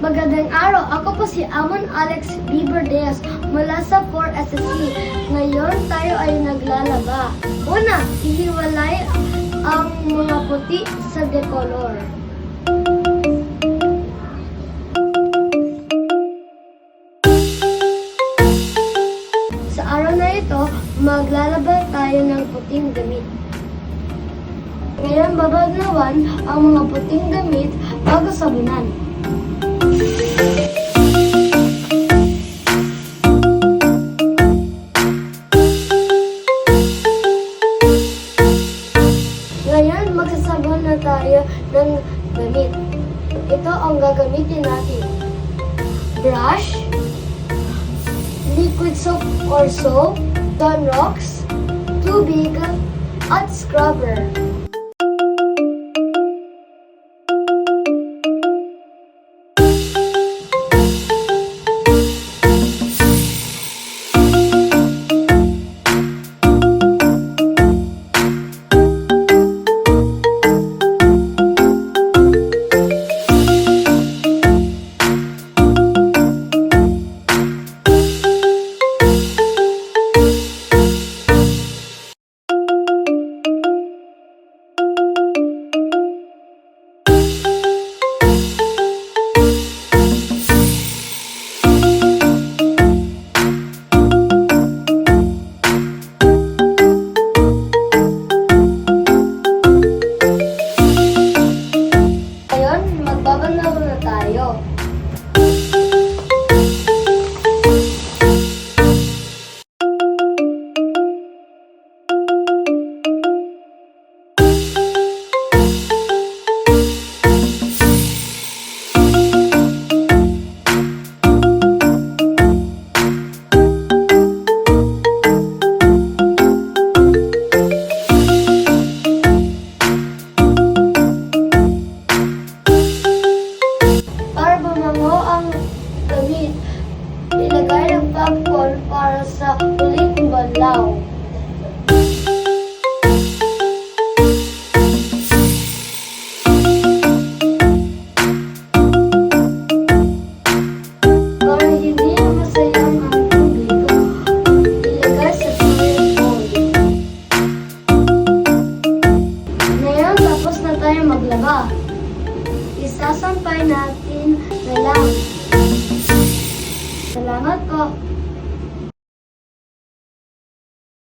Magandang araw, ako po si Amon Alex B. Verdeas mula sa 4SSC. Ngayon tayo ay naglalaba. Una, ihiwalay ang mga puti sa decolor. Sa araw na ito, maglalaba tayo ng puting damit. Ngayon, babadlawan ang mga puting damit bago sabunan. Ngayon, magsasabon na tayo ng damit. Ito ang gagamitin natin. Brush, liquid soap or soap, Dawn Rocks, tubig, at scrubber. Magbabanaw na tayo. Ilagay ang popcorn para sa huling banlaw. Para hindi masayang ang tubig, ilagay sa swimming pool. Ngayon, tapos na tayo maglaba. Isasampay natin na lang. Salamat po.